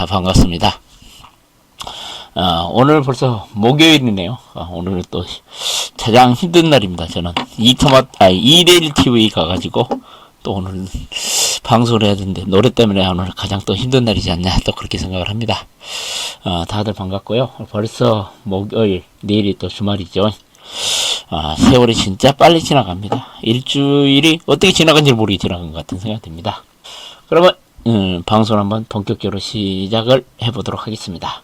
반갑습니다. 오늘 벌써 목요일이네요. 오늘은 또 가장 힘든 날입니다. 저는 이데일 TV 가가지고 또 오늘 방송을 해야 되는데 노래 때문에 오늘 가장 또 힘든 날이지 않냐 또 그렇게 생각을 합니다. 다들 반갑고요. 벌써 목요일, 내일이 또 주말이죠. 세월이 진짜 빨리 지나갑니다. 일주일이 어떻게 지나간지 모르게 지나간 것 같은 생각이 듭니다. 그러면 방송을 한번 본격적으로 시작을 해보도록 하겠습니다.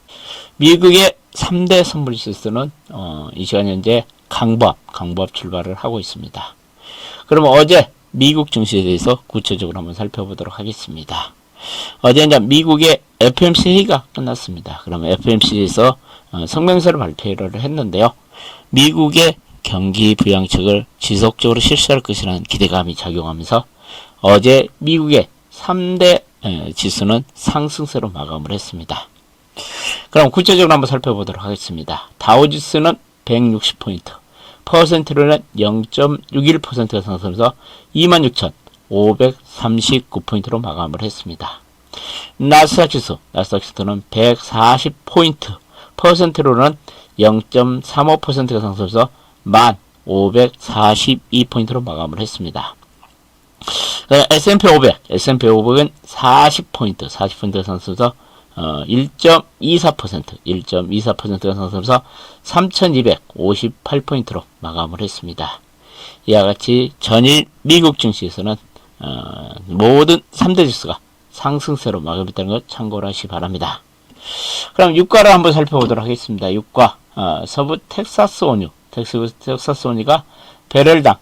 미국의 3대 선물 지수는 이 시간 현재 강보합 출발을 하고 있습니다. 그러면 어제 미국 증시에 대해서 구체적으로 한번 살펴보도록 하겠습니다. 어제 이제 미국의 FOMC 회의가 끝났습니다. 그러면 FOMC에서 성명서를 발표를 했는데요. 미국의 경기 부양책을 지속적으로 실시할 것이라는 기대감이 작용하면서 어제 미국의 3대 지수는 상승세로 마감을 했습니다. 그럼 구체적으로 한번 살펴보도록 하겠습니다. 다우지수는 160포인트, 퍼센트로는 0.61%가 상승해서 26,539포인트로 마감을 했습니다. 나스닥 지수는 140포인트, 퍼센트로는 0.35%가 상승해서 1,542포인트로 마감을 했습니다. S&P 500은 40포인트가 상승해서 1.24%가 상승해서 3,258포인트로 마감을 했습니다. 이와 같이 전일 미국 증시에서는 모든 3대 지수가 상승세로 마감했다는 것 참고를 하시기 바랍니다. 그럼 유가를 한번 살펴보도록 하겠습니다. 유가 서부 텍사스 원유가 배럴당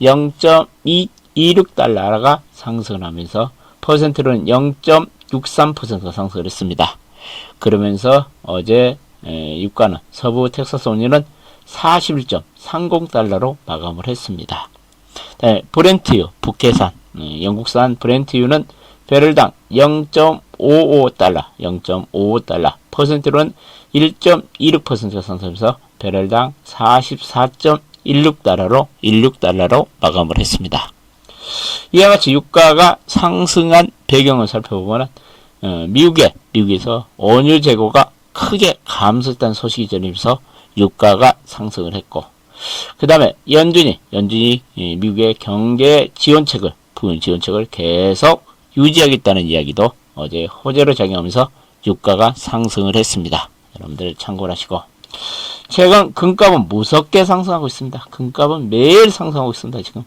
0.26달러가 상승을 하면서 퍼센트로는 0.63%가 상승을 했습니다. 그러면서 어제 유가는 서부 텍사스 원유는 41.30달러로 마감을 했습니다. 브렌트유 북해산 영국산 브렌트유는 배럴당 0.55달러 퍼센트로는 1.26%가 상승하면서 배럴당 44.16달러로 마감을 했습니다. 이와 같이 유가가 상승한 배경을 살펴보면 미국에서 원유 재고가 크게 감소했다는 소식이 전해지면서 유가가 상승을 했고, 그 다음에 연준이 미국의 경제 지원책을 계속 유지하겠다는 이야기도 어제 호재로 작용하면서 유가가 상승을 했습니다. 여러분들 참고를 하시고, 최근 금값은 무섭게 상승하고 있습니다. 금값은 매일 상승하고 있습니다. 지금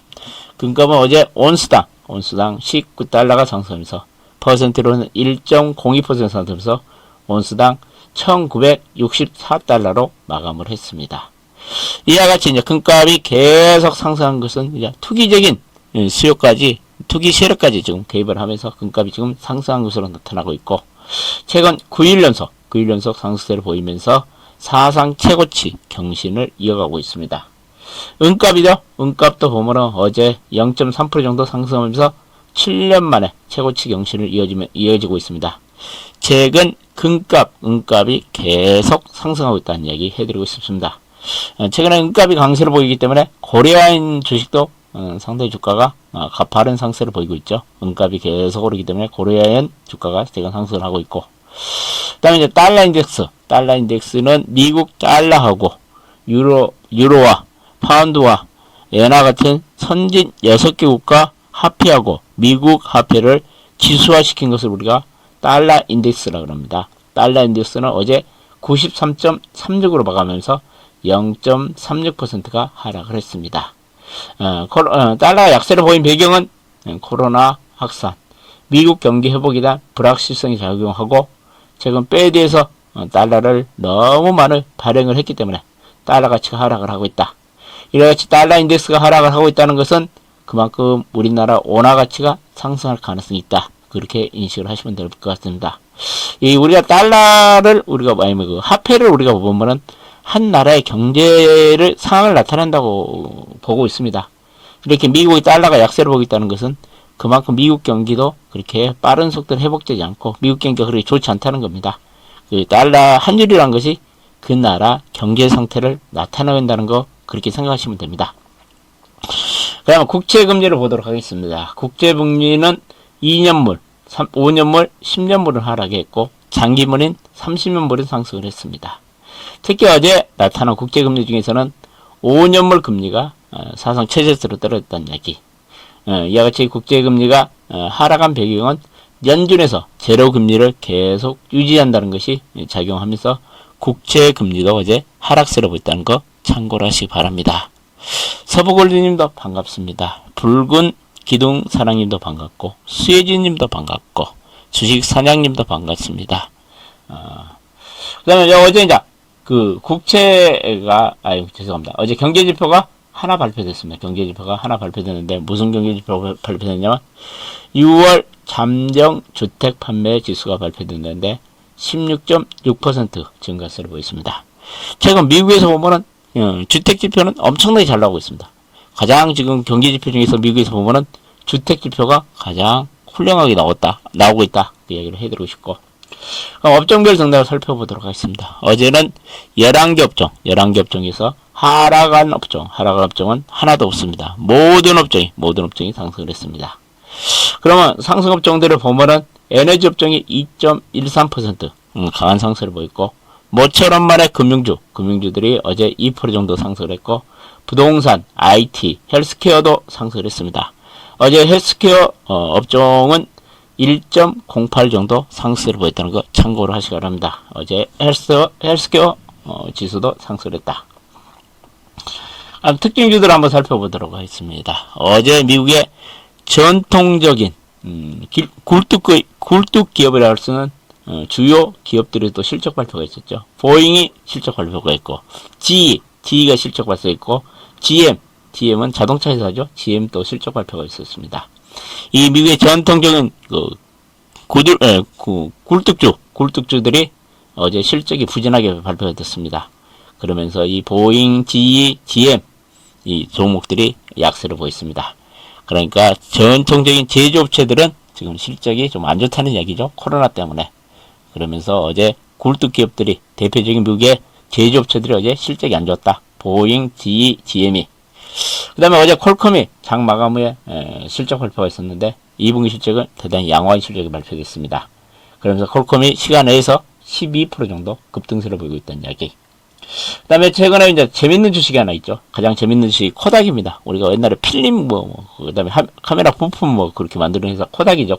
금값은 어제 온스당 19달러가 상승하면서 퍼센트로는 1.02% 상승하면서 온스당 1964달러로 마감을 했습니다. 이와 같이 이제 금값이 계속 상승한 것은 이제 투기적인 투기 세력까지 지금 개입을 하면서 금값이 지금 상승한 것으로 나타나고 있고, 최근 9일 연속 상승세를 보이면서 사상 최고치 경신을 이어가고 있습니다. 은값도 보면은 어제 0.3% 정도 상승하면서 7년 만에 최고치 경신을 이어지고 있습니다. 최근 은값이 계속 상승하고 있다는 이야기 해드리고 싶습니다. 최근에 은값이 강세를 보이기 때문에 고려인 주식도 상당히 주가가 가파른 상승을 보이고 있죠. 은값이 계속 오르기 때문에 고려인 주가가 최근 상승을 하고 있고, 그 다음에 이제 달러 인덱스는 미국 달러하고 유로와 파운드와 엔화 같은 선진 6개 국가 화폐하고 미국 화폐를 지수화시킨 것을 우리가 달러 인덱스라고 합니다. 달러 인덱스는 어제 93.36으로 마감하면서 0.36%가 하락을 했습니다. 달러가 약세를 보인 배경은 코로나 확산, 미국 경기 회복이다 불확실성이 작용하고, 최근 페드에서 달러를 너무 많이 발행을 했기 때문에 달러 가치가 하락을 하고 있다. 이렇게 달러 인덱스가 하락을 하고 있다는 것은 그만큼 우리나라 원화 가치가 상승할 가능성이 있다. 그렇게 인식을 하시면 될 것 같습니다. 우리가 화폐를 우리가 보면은 한 나라의 경제를 상황을 나타낸다고 보고 있습니다. 이렇게 미국의 달러가 약세를 보고 있다는 것은 그만큼 미국 경기도 그렇게 빠른 속도로 회복되지 않고 미국 경기가 그렇게 좋지 않다는 겁니다. 달러 환율이란 것이 그 나라 경제 상태를 나타낸다는 거 그렇게 생각하시면 됩니다. 그러면 국채금리를 보도록 하겠습니다. 국채금리는 2년물, 5년물, 10년물을 하락했고, 장기물인 30년물은 상승을 했습니다. 특히 어제 나타난 국제금리 중에서는 5년물 금리가 사상 최저치로 떨어졌다는 이야기. 이와 같이 국제금리가 하락한 배경은 연준에서 제로 금리를 계속 유지한다는 것이 작용하면서 국채금리도 어제 하락세로 보였다는 거 참고를 하시기 바랍니다. 서부골드님도 반갑습니다. 붉은 기둥사랑님도 반갑고 수혜진님도 반갑고 주식사냥님도 반갑습니다. 그 다음에 어제 이제 그 국채가 죄송합니다. 어제 경제지표가 하나 발표됐습니다. 경제지표가 하나 발표됐는데 무슨 경제지표가 발표됐냐면 6월 잠정 주택 판매 지수가 발표됐는데 16.6% 증가세를 보였습니다. 최근 미국에서 보면은 주택 지표는 엄청나게 잘 나오고 있습니다. 가장 지금 경제 지표 중에서 미국에서 보면은 주택 지표가 가장 훌륭하게 나오고 있다. 그 이야기를 해드리고 싶고. 업종별 등락을 살펴보도록 하겠습니다. 어제는 11개 업종에서 하락한 업종은 하나도 없습니다. 모든 업종이 상승을 했습니다. 그러면 상승 업종들을 보면은 에너지 업종이 2.13% 강한 상승을 보였고, 모처럼 말의 금융주들이 어제 2% 정도 상승을 했고, 부동산, IT, 헬스케어도 상승을 했습니다. 어제 헬스케어 업종은 1.08 정도 상승을 보였다는 거 참고를 하시기 바랍니다. 어제 헬스케어 지수도 상승을 했다. 특징주들 한번 살펴보도록 하겠습니다. 어제 미국의 전통적인 굴뚝 기업이라 할 수는 주요 기업들의 또 실적 발표가 있었죠. 보잉이 실적 발표가 있고, GE가 실적 발표가 있고, GM은 자동차 회사죠. GM 또 실적 발표가 있었습니다. 이 미국의 전통적인 굴뚝주들이 어제 실적이 부진하게 발표가 됐습니다. 그러면서 이 보잉, GE, GM 이 종목들이 약세를 보였습니다. 그러니까 전통적인 제조업체들은 지금 실적이 좀 안 좋다는 이야기죠. 코로나 때문에. 그러면서 어제 굴뚝 기업들이, 대표적인 미국의 제조업체들이 어제 실적이 안 좋았다. 보잉, GE, GM이. 그 다음에 어제 퀄컴이 장 마감 후에 실적 발표가 있었는데 2분기 실적은 대단히 양호한 실적이 발표됐습니다. 그러면서 퀄컴이 시간 내에서 12% 정도 급등세를 보이고 있다는 이야기. 그 다음에 최근에 이제 재밌는 주식이 하나 있죠. 가장 재밌는 주식이 코닥입니다. 우리가 옛날에 필름 그 다음에 카메라 부품 그렇게 만드는 회사 코닥이죠.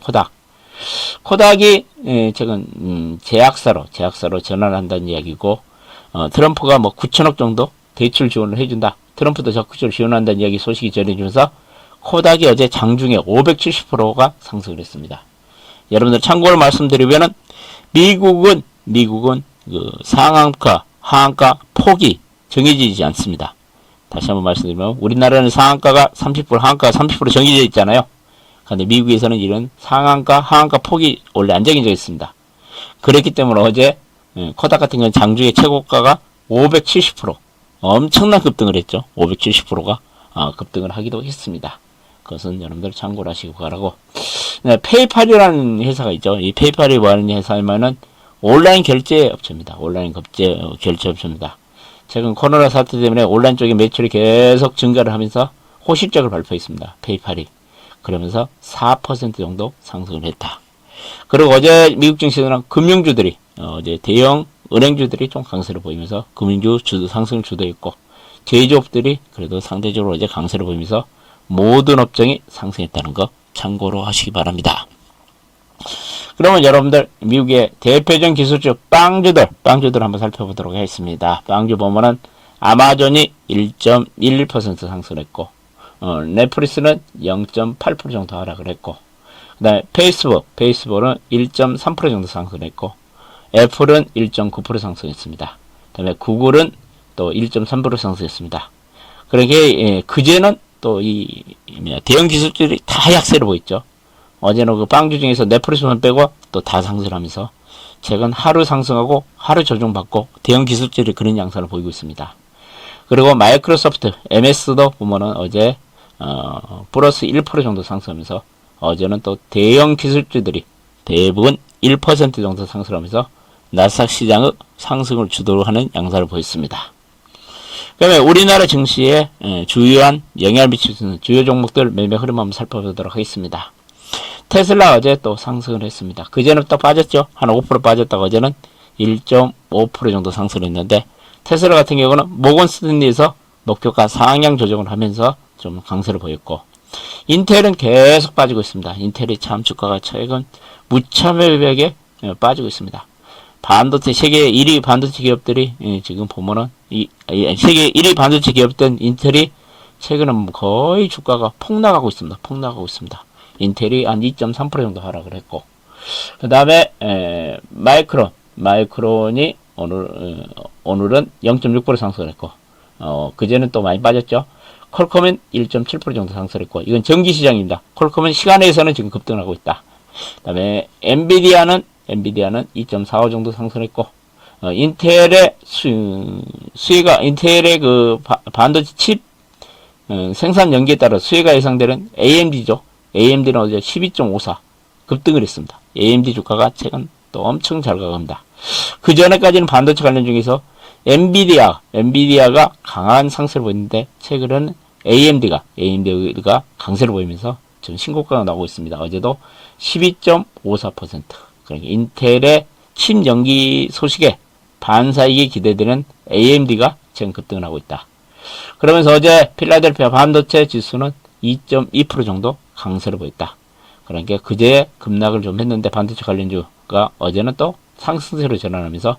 코닥이 최근 제약사로 전환한다는 이야기고, 트럼프가 9천억 정도 대출 지원을 해준다. 트럼프도 적극적으로 지원한다는 이야기 소식이 전해지면서 코닥이 어제 장중에 570%가 상승을 했습니다. 여러분들 참고로 말씀드리면은 미국은 그 상한가, 하한가 폭이 정해지지 않습니다. 다시 한번 말씀드리면 우리나라는 상한가가 30%, 하한가가 30% 정해져 있잖아요. 그런데 미국에서는 이런 상한가, 하한가 폭이 원래 안 정해져 있습니다. 그렇기 때문에 어제 코닥 같은 경우는 장중에 최고가가 570% 엄청난 급등을 했죠. 570%가 급등을 하기도 했습니다. 그것은 여러분들 참고를 하시기 바라고. 네, 페이팔이라는 회사가 있죠. 이 페이팔이 뭐하는 회사냐면은 온라인 결제 업체입니다. 결제 업체입니다. 최근 코로나 사태 때문에 온라인 쪽의 매출이 계속 증가를 하면서 호실적을 발표했습니다. 페이팔이. 그러면서 4% 정도 상승을 했다. 그리고 어제 미국 증시는 금융주들이 어제 대형 은행주들이 좀 강세를 보이면서 금융주 상승을 주도했고, 제조업들이 그래도 상대적으로 어제 강세를 보이면서 모든 업종이 상승했다는 거 참고로 하시기 바랍니다. 그러면 여러분들 미국의 대표적 기술주 빵주들 한번 살펴보도록 하겠습니다. 빵주 보면은 아마존이 1.11% 상승했고, 넷플릭스는 0.8% 정도 하락을 했고, 그 다음에 페이스북은 1.3% 정도 상승했고, 애플은 1.9% 상승했습니다. 그 다음에 구글은 또 1.3% 상승했습니다. 그러니까 그제는 또 대형 기술주들이 다 약세를 보였죠. 어제는 그 빵주 중에서 넷플릭스만 빼고 또 다 상승을 하면서 최근 하루 상승하고 하루 조정받고 대형 기술주들이 그런 양상을 보이고 있습니다. 그리고 마이크로소프트, MS도 보면은 어제 플러스 1% 정도 상승하면서 어제는 또 대형 기술주들이 대부분 1% 정도 상승하면서 나스닥 시장의 상승을 주도하는 양상을 보였습니다. 그다음에 우리나라 증시에 주요한 영향을 미치는 주요 종목들 매매 흐름 한번 살펴보도록 하겠습니다. 테슬라 어제 또 상승을 했습니다. 그제는 또 빠졌죠. 한 5% 빠졌다가 어제는 1.5% 정도 상승을 했는데, 테슬라 같은 경우는 모건 스탠리에서 목표가 상향 조정을 하면서 좀 강세를 보였고, 인텔은 계속 빠지고 있습니다. 인텔이 참 주가가 최근 무차별하게 빠지고 있습니다. 반도체 세계 1위 반도체 기업들이 지금 보면은 세계 1위 반도체 기업된 인텔이 최근은 거의 주가가 폭락하고 있습니다. 폭락하고 있습니다. 인텔이 한 2.3% 정도 하락을 했고, 그 다음에 마이크론이 오늘은 0.6% 상승을 했고, 그제는 또 많이 빠졌죠. 퀄컴은 1.7% 정도 상승했고, 이건 정기시장입니다. 퀄컴은 시간에서는 지금 급등하고 있다. 그 다음에 엔비디아는 2.45 정도 상승했고, 인텔의 인텔의 그 반도체 칩 생산 연기에 따라 수혜가 예상되는 AMD죠. AMD는 어제 12.54 급등을 했습니다. AMD 주가가 최근 또 엄청 잘 가갑니다. 그 전에까지는 반도체 관련 중에서 엔비디아가 강한 상승을 보였는데, 최근에는 AMD가 강세를 보이면서 지금 신고가가 나오고 있습니다. 어제도 12.54%. 그러니까 인텔의 칩 연기 소식에 반사이익이 기대되는 AMD가 지금 급등을 하고 있다. 그러면서 어제 필라델피아 반도체 지수는 2.2% 정도 강세를 보였다. 그러니까 그제 급락을 좀 했는데 반도체 관련주가 어제는 또 상승세로 전환하면서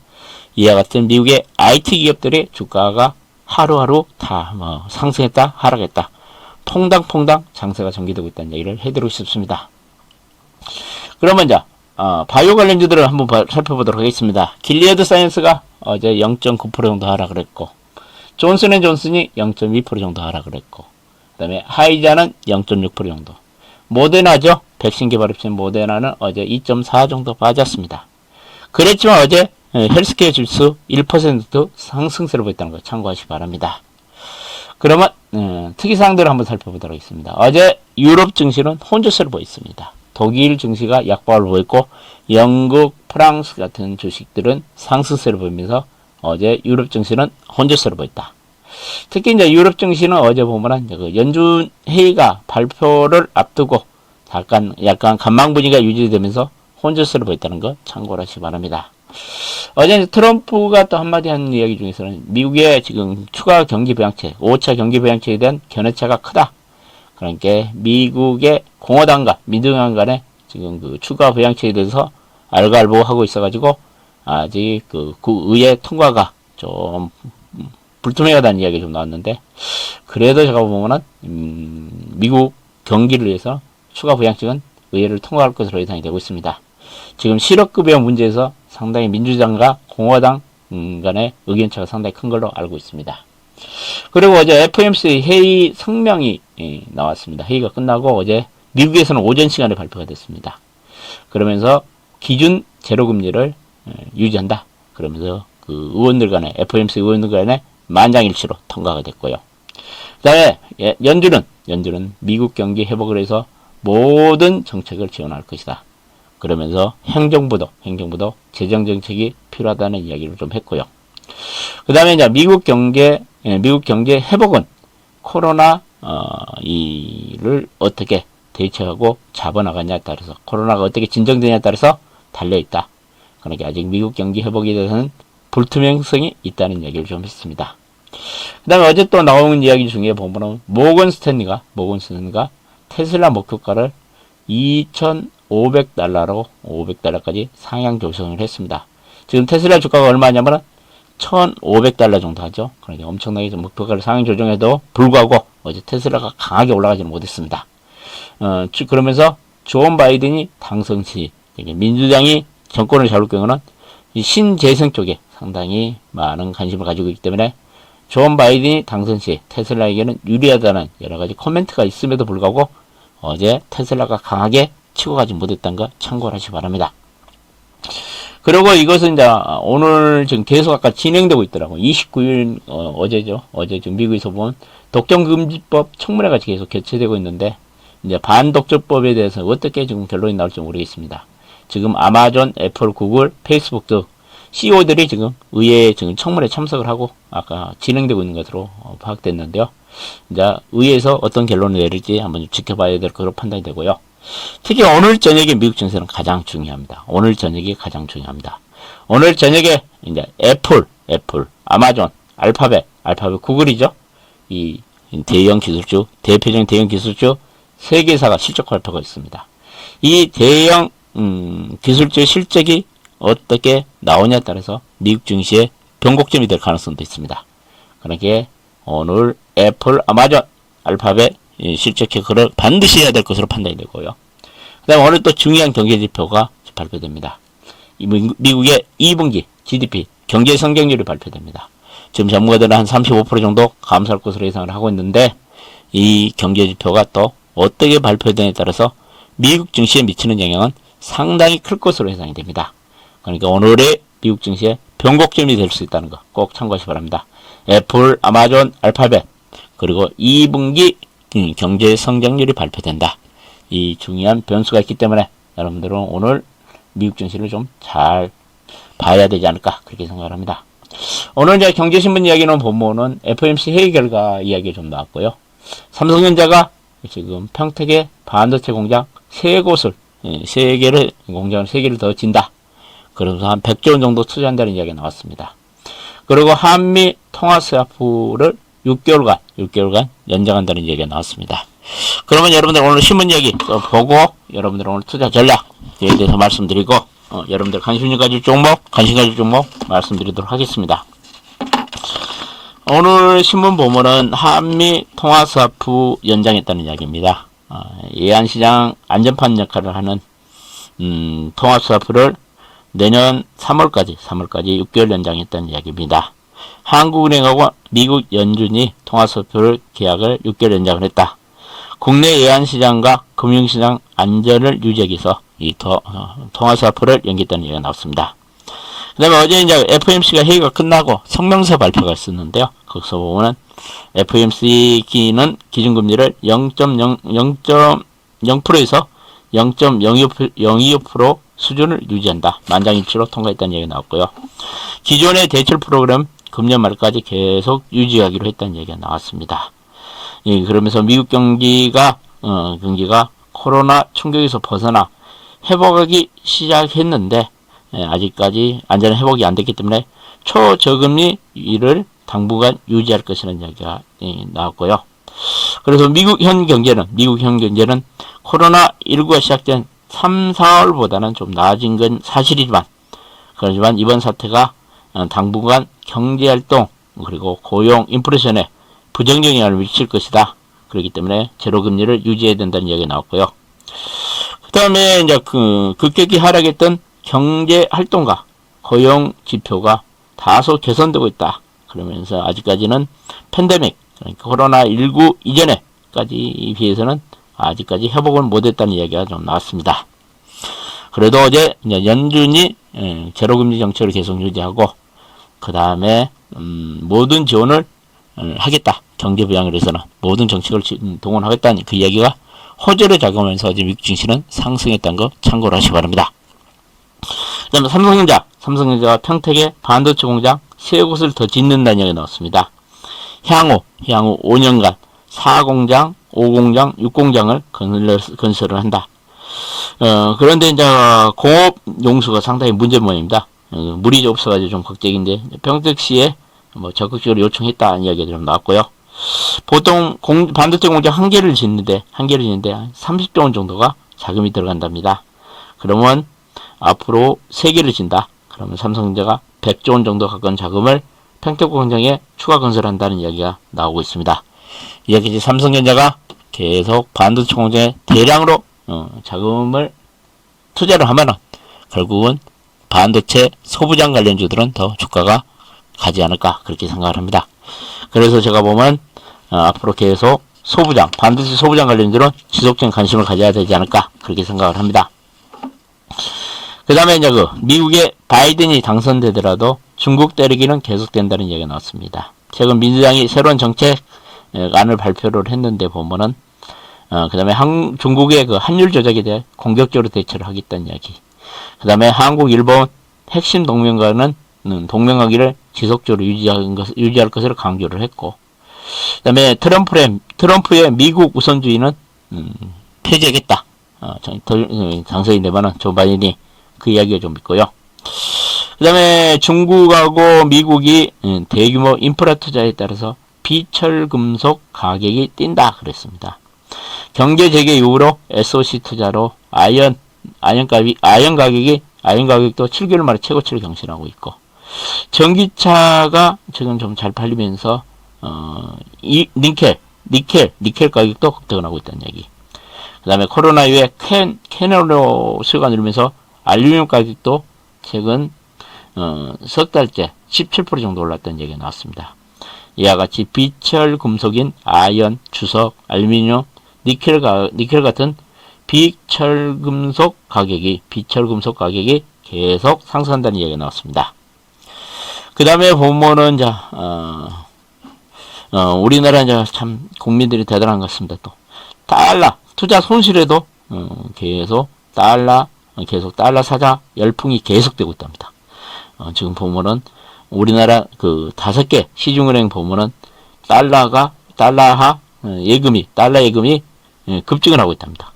이와 같은 미국의 IT 기업들의 주가가 하루하루 다 상승했다 하락했다, 퐁당퐁당 장세가 전개되고 있다는 얘기를 해드리고 싶습니다. 그러면 이제 바이오 관련주들을 한번 살펴보도록 하겠습니다. 길리어드 사이언스가 어제 0.9% 정도 하락을 했고, 존슨앤존슨이 0.2% 정도 하락을 했고, 그 다음에 하이자는 0.6% 정도, 모데나죠. 백신 개발업체 모데나는 어제 2.4 정도 빠졌습니다. 그랬지만 어제 헬스케어 지수 1% 상승세를 보였다는 거 참고하시기 바랍니다. 그러면 특이사항들을 한번 살펴보도록 하겠습니다. 어제 유럽 증시는 혼조세를 보였습니다. 독일 증시가 약보를 보였고, 영국, 프랑스 같은 주식들은 상승세를 보이면서 어제 유럽 증시는 혼조세를 보였다. 특히 이제 유럽 증시는 어제 보면은 그 연준 회의가 발표를 앞두고 약간 관망 분위기가 유지되면서 혼조세를 보였다는 거 참고를 하시기 바랍니다. 어제 트럼프가 또 한마디 한 이야기 중에서는 미국의 지금 추가 경기 부양책, 5차 경기 부양책에 대한 견해차가 크다. 그러니까 미국의 공화당과 민주당 간에 지금 그 추가 부양책에 대해서 알갈보하고 있어가지고 아직 그 의회 통과가 좀 불투명하다는 이야기가 좀 나왔는데, 그래도 제가 보면은 미국 경기를 위해서 추가 부양책은 의회를 통과할 것으로 예상이 되고 있습니다. 지금 실업급여 문제에서 상당히 민주당과 공화당 간의 의견차가 상당히 큰 걸로 알고 있습니다. 그리고 어제 FOMC 회의 성명이 나왔습니다. 회의가 끝나고 어제 미국에서는 오전 시간에 발표가 됐습니다. 그러면서 기준 제로금리를 유지한다. 그러면서 그 의원들 간에, FOMC 의원들 간에 만장일치로 통과가 됐고요. 그 다음에 연준은 미국 경기 회복을 해서 모든 정책을 지원할 것이다. 그러면서 행정부도 재정 정책이 필요하다는 이야기를 좀 했고요. 그 다음에 이제 미국 경제 회복은 코로나 이를 어떻게 대처하고 잡아나가냐에 따라서, 코로나가 어떻게 진정되냐에 따라서 달려 있다. 그러니까 아직 미국 경기 회복에 대해서는 불투명성이 있다는 이야기를 좀 했습니다. 그 다음에 어제 또 나온 이야기 중에 보면은 모건 스탠리가 테슬라 목표가를 2,500달러로 500달러까지 상향 조정을 했습니다. 지금 테슬라 주가가 얼마냐면은 1,500달러 정도 하죠. 그러니까 엄청나게 목표가를 상향 조정해도 불구하고 어제 테슬라가 강하게 올라가지는 못했습니다. 그러면서 존 바이든이 당선 시 민주당이 정권을 잡을 경우는 이 신재생 쪽에 상당히 많은 관심을 가지고 있기 때문에 존 바이든이 당선 시 테슬라에게는 유리하다는 여러 가지 코멘트가 있음에도 불구하고 어제 테슬라가 강하게 치고 가지 못했다는 거 참고를 하시기 바랍니다. 그리고 이것은 이제 오늘 지금 계속 아까 진행되고 있더라고요. 29일 어제죠. 어제 지금 미국에서 본 독점금지법 청문회가 계속 개최되고 있는데, 이제 반독점법에 대해서 어떻게 지금 결론이 나올지 모르겠습니다. 지금 아마존, 애플, 구글, 페이스북 등 CEO들이 지금 의회에 지금 청문회 참석을 하고 아까 진행되고 있는 것으로 파악됐는데요. 이제 의회에서 어떤 결론을 내릴지 한번 지켜봐야 될 것으로 판단이 되고요. 특히 오늘 저녁에 미국 증시는 가장 중요합니다. 오늘 저녁이 가장 중요합니다. 오늘 저녁에 이제 애플, 아마존, 알파벳, 구글이죠. 이 대형 기술주, 대표적인 대형 기술주 세 개사가 실적 발표가 있습니다. 이 대형 기술주의 실적이 어떻게 나오냐에 따라서 미국 증시의 변곡점이 될 가능성도 있습니다. 그러니까 오늘 애플, 아마존, 알파벳 실적 체크를 반드시 해야 될 것으로 판단이 되고요. 그 다음에 오늘 또 중요한 경제지표가 발표됩니다. 미국의 2분기 GDP 경제 성장률이 발표됩니다. 지금 전문가들은 한 35% 정도 감소할 것으로 예상을 하고 있는데 이 경제지표가 또 어떻게 발표되냐에 따라서 미국 증시에 미치는 영향은 상당히 클 것으로 예상이 됩니다. 그러니까 오늘의 미국 증시의 변곡점이 될 수 있다는 거 꼭 참고하시기 바랍니다. 애플, 아마존, 알파벳 그리고 2분기 경제 성장률이 발표된다. 이 중요한 변수가 있기 때문에 여러분들은 오늘 미국 증시를 좀 잘 봐야 되지 않을까 그렇게 생각을 합니다. 오늘 이제 경제신문 이야기는 본문은 FOMC 회의 결과 이야기가 좀 나왔고요. 삼성전자가 지금 평택에 반도체 공장 3곳을, 3개를, 공장을 3개를 더 진다. 그러면서 한 100조 원 정도 투자한다는 이야기가 나왔습니다. 그리고 한미 통화 스와프를 6개월간 연장한다는 이야기가 나왔습니다. 그러면 여러분들 오늘 신문 이야기 보고 여러분들 오늘 투자 전략에 대해서 말씀드리고 여러분들 관심 가질 종목 말씀드리도록 하겠습니다. 오늘 신문 보면은 한미 통화 스와프 연장했다는 이야기입니다. 예안시장 안전판 역할을 하는 통화 스와프를 내년 3월까지 6개월 연장했다는 이야기입니다. 한국은행하고 미국 연준이 통화 스와프를 계약을 6개월 연장을 했다. 국내 예안시장과 금융시장 안전을 유지하기 위해서 이 통화 스와프를 연기했다는 얘기가 나왔습니다. 그 다음에 어제 이제 FOMC가 회의가 끝나고 성명서 발표가 있었는데요. 거기서 보면은 FOMC는 기준금리를 0.0%에서 0.02% 수준을 유지한다. 만장일치로 통과했다는 얘기가 나왔고요. 기존의 대출 프로그램 금년 말까지 계속 유지하기로 했다는 얘기가 나왔습니다. 예, 그러면서 미국 경기가 코로나 충격에서 벗어나 회복하기 시작했는데 아직까지 완전한 회복이 안 됐기 때문에 초저금리를 당분간 유지할 것이라는 이야기가 나왔고요. 그래서 미국 현 경제는 코로나19가 시작된 3, 4월보다는 좀 나아진 건 사실이지만 그렇지만 이번 사태가 당분간 경제활동 그리고 고용, 인플레이션에 부정적인 영향을 미칠 것이다. 그렇기 때문에 제로금리를 유지해야 된다는 이야기가 나왔고요. 그 다음에 이제 급격히 하락했던 경제활동가, 고용 지표가 다소 개선되고 있다. 그러면서 아직까지는 팬데믹, 그러니까 코로나19 이전에까지 비해서는 아직까지 회복을 못했다는 이야기가 좀 나왔습니다. 그래도 어제 이제 연준이 제로금리 정책을 계속 유지하고 그 다음에 모든 지원을 하겠다. 경제 부양을 위해서는 모든 정책을 동원하겠다는 그 이야기가 호재로 작용하면서 어제 미국 증시는 상승했다는 거 참고를 하시기 바랍니다. 그 다음에 삼성전자가 평택에 반도체 공장 3곳을 더 짓는다는 이야기가 나왔습니다. 향후 5년간 4공장, 5공장, 6공장을 건설을 한다. 그런데 이제 공업 용수가 상당히 문제 모양입니다. 물이 없어가지고 좀 걱정인데 평택시에 적극적으로 요청했다는 이야기가 좀 나왔고요. 보통 반도체 공장 한 개를 짓는데 한 30조 원 정도가 자금이 들어간답니다. 그러면 앞으로 3개를 짓는다. 그러면 삼성전자가 100조 원 정도 가까운 자금을 평택 공장에 추가 건설한다는 이야기가 나오고 있습니다. 이렇게 삼성전자가 계속 반도체 공장에 대량으로 자금을 투자를 하면은 결국은 반도체 소부장 관련주들은 더 주가가 가지 않을까 그렇게 생각을 합니다. 그래서 제가 보면 앞으로 계속 반도체 소부장 관련주는 지속적인 관심을 가져야 되지 않을까 그렇게 생각을 합니다. 그 다음에 이제 미국의 바이든이 당선되더라도 중국 때리기는 계속된다는 얘기가 나왔습니다. 최근 민주당이 새로운 정책안을 발표를 했는데 보면은 그 다음에 중국의 한율 조작에 대해 공격적으로 대처를 하겠다는 이야기. 그 다음에 한국, 일본 핵심 동맹과는 동맹관계를 지속적으로 유지할 것을 강조를 했고, 그 다음에 트럼프의 미국 우선주의는 폐지하겠다. 장서희 내면은 조 바이든이 그 이야기가 좀 있고요. 그 다음에 중국하고 미국이 대규모 인프라 투자에 따라서 비철금속 가격이 뛴다 그랬습니다. 경제 재개 이후로 SOC 투자로 아연 가격도 7개월 만에 최고치를 경신하고 있고, 전기차가 지금 좀 잘 팔리면서 니켈 가격도 급등을 하고 있다는 얘기. 그 다음에 코로나 이후에 캐널로 수요가 늘면서 알루미늄 가격도 최근 석 달째 17% 정도 올랐다는 얘기가 나왔습니다. 이와 같이 비철 금속인 아연, 주석, 알루미늄, 니켈 같은 비철 금속 가격이 계속 상승한다는 얘기가 나왔습니다. 그 다음에 보면은 우리나라 참 국민들이 대단한 것 같습니다. 또 달러 투자 손실에도 계속 달러 사자 열풍이 계속되고 있답니다. 지금 보면은 우리나라 그 5개 시중은행 보면은 달러 예금이 급증을 하고 있답니다.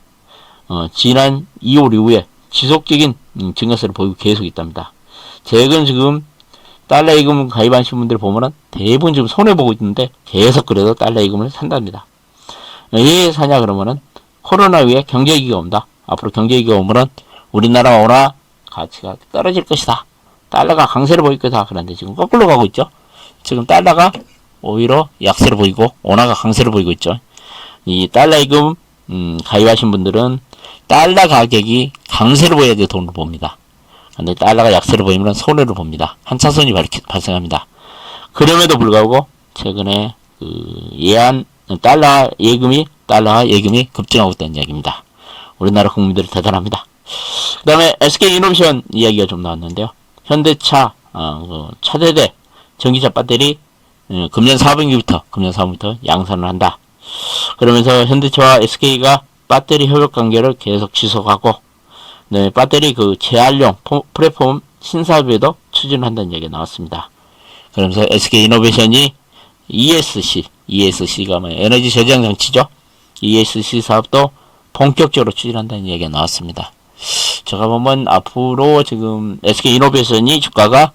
지난 2월 이후에 지속적인 증가세를 보이고 계속 있답니다. 최근 지금 달러 예금 가입하신 분들 보면은 대부분 지금 손해보고 있는데 계속 그래도 달러 예금을 산답니다. 왜 사냐 그러면은 코로나 이후에 경제위기가 온다. 앞으로 경제위기가 오면은 우리나라 원화 가치가 떨어질 것이다. 달러가 강세를 보일 거다. 그런데 지금 거꾸로 가고 있죠. 지금 달러가 오히려 약세를 보이고 원화가 강세를 보이고 있죠. 이 달러 예금 가입하신 분들은 달러 가격이 강세를 보여야 돈을 봅니다. 근데 달러가 약세를 보이면 손해를 봅니다. 한차선이 발생합니다. 그럼에도 불구하고 최근에 달러 예금이 급증하고 있다는 이야기입니다. 우리나라 국민들이 대단합니다. 그 다음에 SK이노베이션 이야기가 좀 나왔는데요. 현대차 차세대 전기차 배터리 금년 4분기부터 양산을 한다. 그러면서 현대차와 SK가 배터리 협력 관계를 계속 지속하고, 네, 배터리 재활용 플랫폼 신사업에도 추진을 한다는 얘기가 나왔습니다. 그러면서 SK이노베이션이 ESC가 에너지 저장 장치죠. ESC 사업도 본격적으로 추진한다는 얘기가 나왔습니다. 제가 보면 앞으로 지금 SK이노베이션이 주가가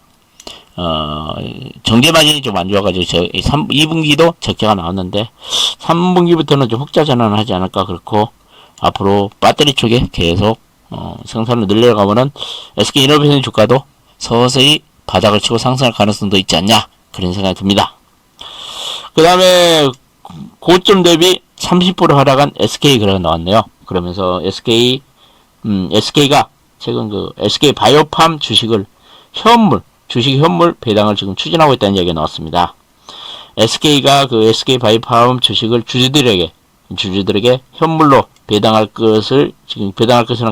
정제 마진이 좀 안 좋아가지고 2분기도 적자가 나왔는데 3분기부터는 좀 흑자 전환을 하지 않을까. 그렇고 앞으로 배터리 쪽에 계속 생산을 늘려가면은 SK이노베이션 주가도 서서히 바닥을 치고 상승할 가능성도 있지 않냐, 그런 생각이 듭니다. 그 다음에 고점 대비 30% 하락한 SK 그래가 나왔네요. 그러면서 SK가 최근 SK 바이오팜 주식 현물 배당을 지금 추진하고 있다는 얘기가 나왔습니다. SK가 SK 바이오팜 주식을 주주들에게 현물로 배당할 것이라는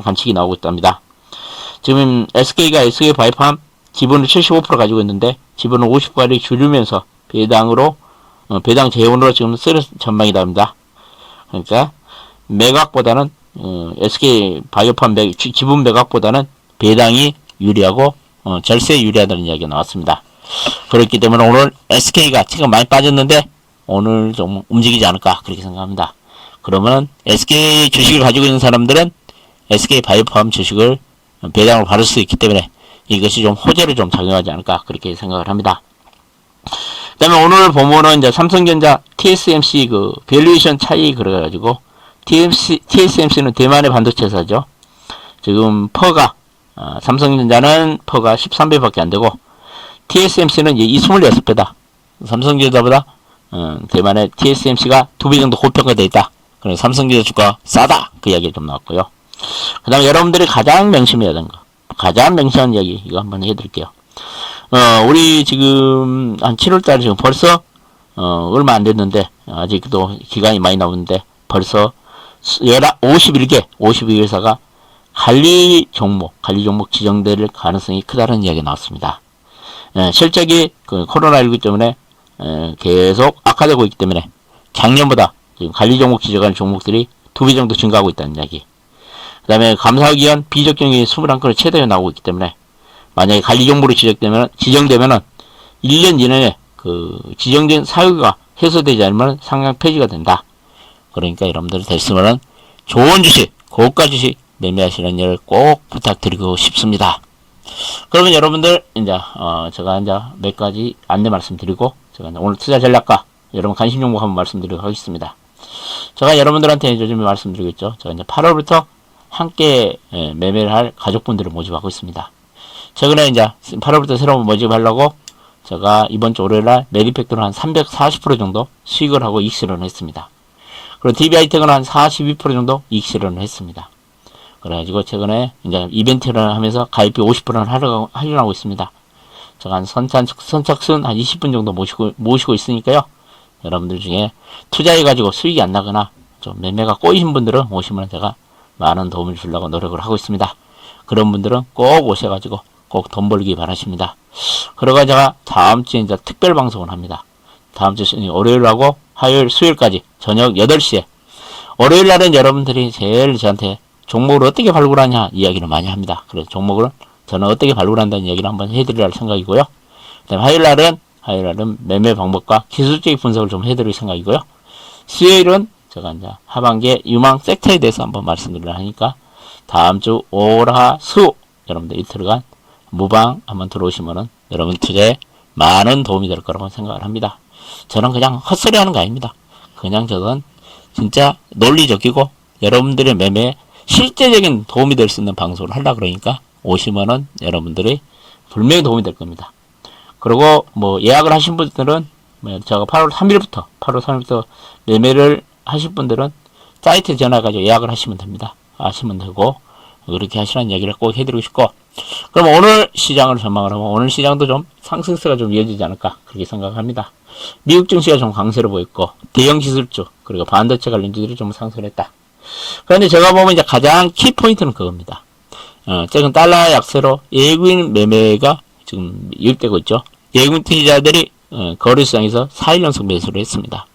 관측이 나오고 있답니다. 지금 SK가 SK 바이오팜 지분을 75% 가지고 있는데 지분을 50%까지 줄이면서 배당 재원으로 지금 쓸 전망이랍니다. 그러니까 매각보다는 SK 바이오팜 지분 매각보다는 배당이 유리하고 절세에 유리하다는 이야기가 나왔습니다. 그렇기 때문에 오늘 SK가 지금 많이 빠졌는데 오늘 좀 움직이지 않을까, 그렇게 생각합니다. 그러면 SK 주식을 가지고 있는 사람들은 SK 바이오팜 주식을 배당을 받을 수 있기 때문에 이것이 좀 호재를 좀 작용하지 않을까, 그렇게 생각을 합니다. 그 다음에 오늘 보면은 이제 삼성전자 TSMC 밸류에이션 차이 그래가지고 TSMC는 대만의 반도체 회사죠. 지금 삼성전자는 퍼가 13배밖에 안 되고 TSMC는 26배다. 삼성전자보다 대만의 TSMC가 2배 정도 고평가되어 있다. 그래서 삼성전자 주가 싸다, 그 이야기가 좀 나왔고요. 그 다음에 여러분들이 가장 명심해야 되는 거, 가장 명심한 이야기 이거 한번 해드릴게요. 우리 지금 한 7월달에 지금 벌써 얼마 안 됐는데 아직도 기간이 많이 남았는데 벌써 51개 회사가 관리 종목 지정될 가능성이 크다는 이야기가 나왔습니다. 실적이 코로나19 때문에 계속 악화되고 있기 때문에 작년보다 지금 관리 종목 지정할 종목들이 2배 정도 증가하고 있다는 이야기. 그 다음에 감사기관 비적정이 21건이 최대로 나오고 있기 때문에 만약에 관리 종목으로 지정되면은 1년 이내에 지정된 사유가 해소되지 않으면 상향 폐지가 된다. 그러니까 여러분들 됐으면은 좋은 주식 고가 주식 매매하시는 일 꼭 부탁드리고 싶습니다. 그러면 여러분들 이제 제가 이제 몇 가지 안내 말씀드리고 제가 이제 오늘 투자 전략과 여러분 관심 종목 한번 말씀드리도록 하겠습니다. 제가 여러분들한테 요즘에 말씀드리고 있죠. 제가 이제 8월부터 함께 매매를 할 가족분들을 모집하고 있습니다. 최근에 이제 8월부터 새로 모집하려고 제가 이번 주 월요일날 메리팩토를 한 340% 정도 수익을 하고 이익 실현을 했습니다. 그리고 DB하이텍은 한 42% 정도 이익 실현을 했습니다. 그래가지고 최근에 이제 이벤트를 하면서 가입비 50%는 할인하고 있습니다. 제가 한 선착순 한 20분 정도 모시고 있으니까요. 여러분들 중에 투자해가지고 수익이 안 나거나 좀 매매가 꼬이신 분들은 오시면 제가 많은 도움을 주려고 노력을 하고 있습니다. 그런 분들은 꼭 오셔가지고 꼭 돈 벌기 바라십니다. 그러가 제가 다음 주에 이제 특별 방송을 합니다. 다음 주 월요일하고 화요일, 수요일까지 저녁 8시에. 월요일 날은 여러분들이 제일 저한테 종목을 어떻게 발굴하냐 이야기를 많이 합니다. 그래서 종목을 저는 어떻게 발굴한다는 이야기를 한번 해드릴 생각이고요. 그다음에 화요일 날은 매매 방법과 기술적인 분석을 좀 해드릴 생각이고요. 수요일은 제가 이제 하반기에 유망 섹터에 대해서 한번 말씀드리려 하니까 다음 주 오라 수 여러분들 이틀간 무방 한번 들어오시면은 여러분 투자에 많은 도움이 될 거라고 생각을 합니다. 저는 그냥 헛소리 하는 거 아닙니다. 그냥 저는 진짜 논리적이고 여러분들의 매매에 실제적인 도움이 될 수 있는 방송을 하려고 그러니까 오시면은 여러분들이 분명히 도움이 될 겁니다. 그리고 뭐 예약을 하신 분들은 제가 8월 3일부터 매매를 하실 분들은 사이트에 전화해가지고 예약을 하시면 됩니다. 하시면 되고 그렇게 하시라는 얘기를 꼭 해드리고 싶고 그럼 오늘 시장을 전망을 하면 오늘 시장도 좀 상승세가 좀 이어지지 않을까 그렇게 생각합니다. 미국 증시가 좀 강세를 보였고 대형 기술주 그리고 반도체 관련주들이 좀 상승을 했다. 그런데 제가 보면 이제 가장 키포인트는 그겁니다. 최근 달러 약세로 외국인 매매가 지금 유입되고 있죠. 외국인 투자자들이 거래시장에서 4일 연속 매수를 했습니다.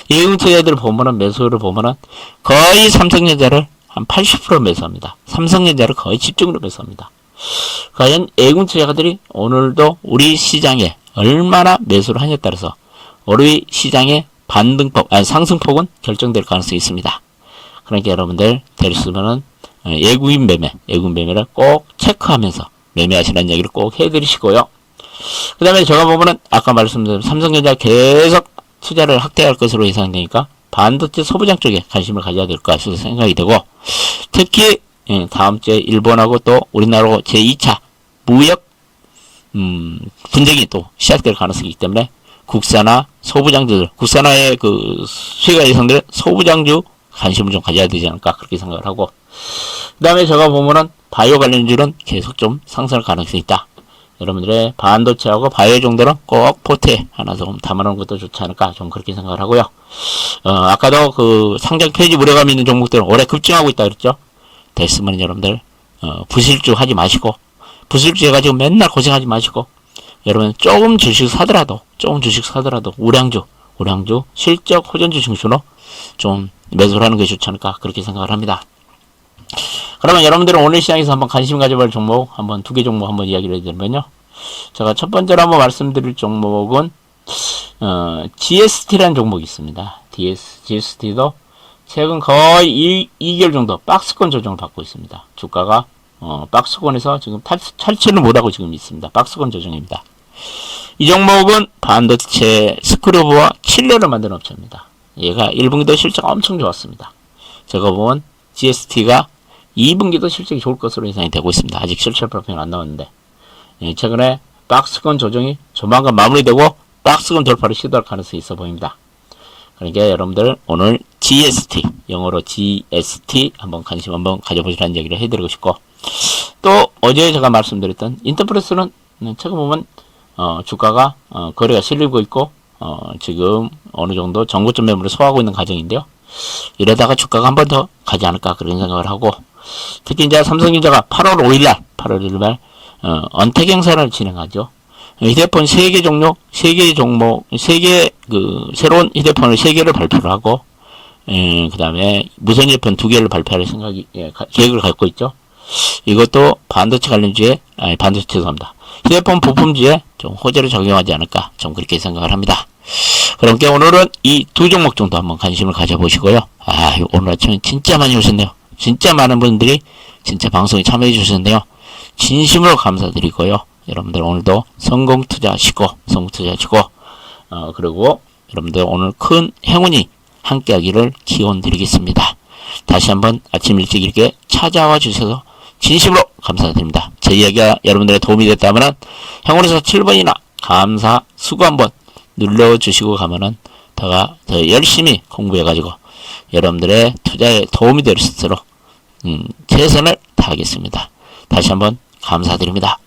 외국인 투자자들 보면은 매수를 보면은 거의 삼성전자를 한 80% 매수합니다. 삼성전자를 거의 집중으로 매수합니다. 과연 외국인 투자자들이 오늘도 우리 시장에 얼마나 매수를 하냐에 따라서 우리 시장의 상승폭은 결정될 가능성이 있습니다. 그러니까 여러분들 되셨으면은 외국인 매매를 꼭 체크하면서 매매하시라는 얘기를 꼭 해드리시고요. 그 다음에 제가 보면은 아까 말씀드린 삼성전자 계속 투자를 확대할 것으로 예상되니까 반도체 소부장 쪽에 관심을 가져야 될 것 같아서 생각이 되고 특히 다음 주에 일본하고 또 우리나라하고 제2차 무역 분쟁이 또 시작될 가능성이 있기 때문에 국산화 소부장주들 국산화의 그 수혜가 예상되는 소부장주 관심을 좀 가져야 되지 않을까 그렇게 생각을 하고 그 다음에 제가 보면은 바이오 관련주는 계속 좀 상승할 가능성이 있다. 여러분들의 반도체하고 바이오 정도는 꼭 포트에 하나 좀 담아놓은 것도 좋지 않을까 좀 그렇게 생각을 하고요. 아까도 그 상장 폐지 우려감이 있는 종목들은 올해 급증하고 있다 그랬죠. 됐으면 여러분들 부실주 하지 마시고 부실주 해가지고 맨날 고생하지 마시고 여러분 조금 주식 사더라도 우량주 실적 호전주 중심으로 좀 매수를 하는 게 좋지 않을까 그렇게 생각을 합니다. 그러면 여러분들은 오늘 시장에서 한번 관심 가져볼 종목 한번 2개 종목 한번 이야기를 해드리면요. 제가 첫 번째로 한번 말씀드릴 종목은 GST라는 종목이 있습니다. GST도 최근 거의 2개월 정도 박스권 조정을 받고 있습니다. 주가가 박스권에서 지금 탈출을 못하고 지금 있습니다. 박스권 조정입니다. 이 종목은 반도체 스크류브와 칠레를 만드는 업체입니다. 얘가 1분기도 실적 엄청 좋았습니다. 제가 보면 GST가 2분기도 실적이 좋을 것으로 예상이 되고 있습니다. 아직 실적 발표는 안 나왔는데 최근에 박스권 조정이 조만간 마무리되고 박스권 돌파를 시도할 가능성이 있어 보입니다. 그러니까 여러분들 오늘 GST 영어로 GST 한번 관심 한번 가져보시라는 얘기를 해드리고 싶고 또 어제 제가 말씀드렸던 인터프레스는 최근 보면 주가가 거래가 실리고 있고 지금 어느 정도 정고점 매물을 소화하고 있는 과정인데요. 이러다가 주가가 한 번 더 가지 않을까 그런 생각을 하고 특히 이제 삼성전자가 8월 5일 언택 행사를 진행하죠. 휴대폰 3개 종목, 새로운 휴대폰을 3개를 발표를 하고, 그 다음에 무선 이어폰 2개를 발표할 계획을 갖고 있죠. 이것도 반도체 관련주에, 죄송합니다. 휴대폰 부품주에 좀 호재를 적용하지 않을까, 좀 그렇게 생각을 합니다. 그러니까 오늘은 이 2종목 정도 한번 관심을 가져보시고요. 오늘 아침에 진짜 많이 오셨네요. 진짜 많은 분들이 진짜 방송에 참여해 주셨는데요. 진심으로 감사드리고요. 여러분들 오늘도 성공 투자하시고, 그리고 여러분들 오늘 큰 행운이 함께하기를 기원드리겠습니다. 다시 한번 아침 일찍 이렇게 찾아와 주셔서 진심으로 감사드립니다. 제 이야기가 여러분들의 도움이 됐다면 행운에서 7번이나 감사 수고 한번 눌러주시고 가면은 더 열심히 공부해가지고 여러분들의 투자에 도움이 될 수 있도록 최선을 다하겠습니다. 다시 한번 감사드립니다.